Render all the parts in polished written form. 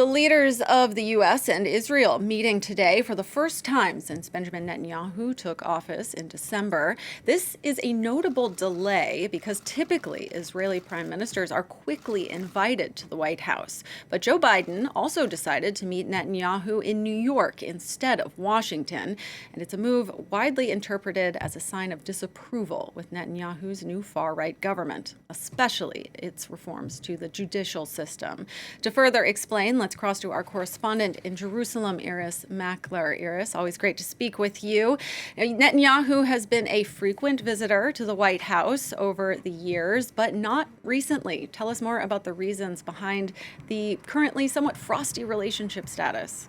The leaders of the U.S. and Israel meeting today for the first time since Benjamin Netanyahu took office in December. This is a notable delay because typically Israeli prime ministers are quickly invited to the White House. But Joe Biden also decided to meet Netanyahu in New York instead of Washington. And it's a move widely interpreted as a sign of disapproval with Netanyahu's new far-right government, especially its reforms to the judicial system. To further explain, let's cross to our correspondent in Jerusalem, Iris Mackler. Iris, always great to speak with you. Netanyahu has been a frequent visitor to the White House over the years, but not recently. Tell us more about the reasons behind the currently somewhat frosty relationship status.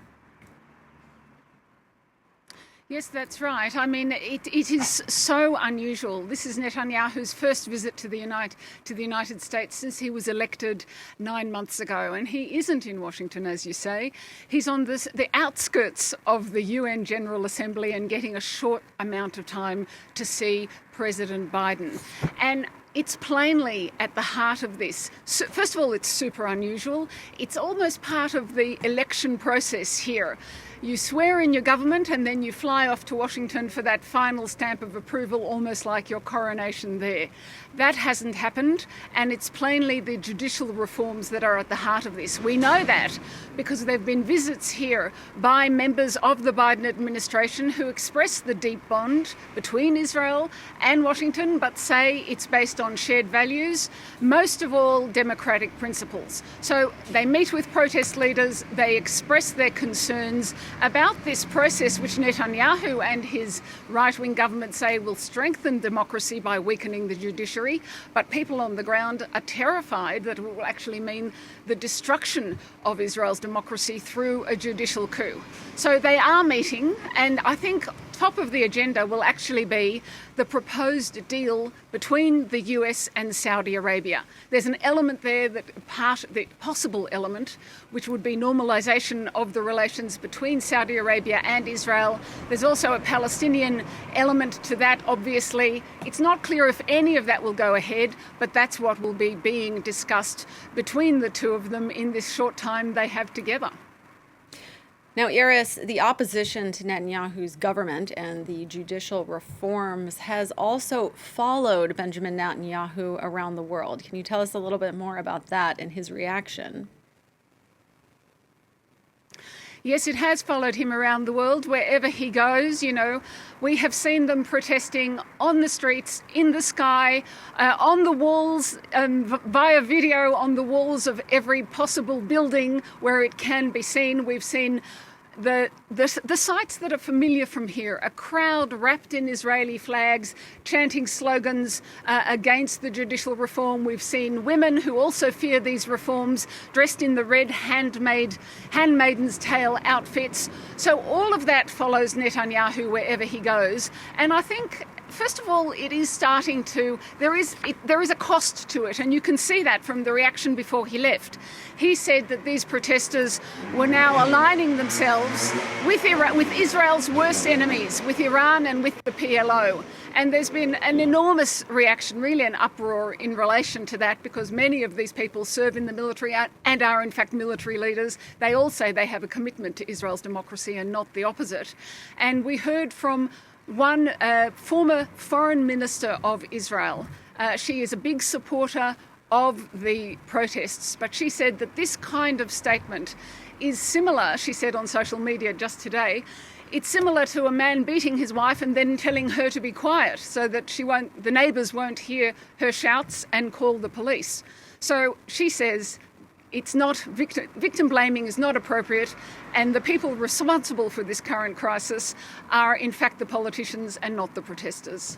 Yes, that's right. I mean, it is so unusual. This is Netanyahu's first visit to the United States since he was elected 9 months ago. And he isn't in Washington, as you say. He's on the outskirts of the UN General Assembly and getting a short amount of time to see President Biden. And it's plainly at the heart of this. So, first of all, it's super unusual. It's almost part of the election process here. You swear in your government and then you fly off to Washington for that final stamp of approval, almost like your coronation there. That hasn't happened, and it's plainly the judicial reforms that are at the heart of this. We know that because there have been visits here by members of the Biden administration who express the deep bond between Israel and Washington, but say it's based on shared values, most of all democratic principles. So they meet with protest leaders, they express their concerns about this process which Netanyahu and his right-wing government say will strengthen democracy by weakening the judiciary, but people on the ground are terrified that it will actually mean the destruction of Israel's democracy through a judicial coup. So they are meeting, and I think top of the agenda will actually be the proposed deal between the US and Saudi Arabia. There's an element there, the possible element, which would be normalization of the relations between Saudi Arabia and Israel. There's also a Palestinian element to that, obviously. It's not clear if any of that will go ahead, but that's what will be being discussed between the two of them in this short time they have together. Now, Iris, the opposition to Netanyahu's government and the judicial reforms has also followed Benjamin Netanyahu around the world. Can you tell us a little bit more about that and his reaction? Yes, it has followed him around the world wherever he goes. You know, we have seen them protesting on the streets, in the sky, on the walls, via video on the walls of every possible building where it can be seen. We've seen the sights that are familiar from here, a crowd wrapped in Israeli flags, chanting slogans against the judicial reform. We've seen women who also fear these reforms dressed in the red handmaiden's tale outfits. So all of that follows Netanyahu wherever he goes. And I think, first of all, it is starting to, there is a cost to it, and you can see that from the reaction before he left. He said that these protesters were now aligning themselves with Israel's worst enemies, with Iran and with the PLO. And there's been an enormous reaction, really an uproar in relation to that, because many of these people serve in the military and are in fact military leaders. They all say they have a commitment to Israel's democracy and not the opposite. And we heard from one former foreign minister of Israel. She is a big supporter of the protests, but she said that this kind of statement is similar, she said on social media just today, it's similar to a man beating his wife and then telling her to be quiet so that the neighbours won't hear her shouts and call the police. So she says it's not victim blaming is not appropriate, and the people responsible for this current crisis are in fact the politicians and not the protesters.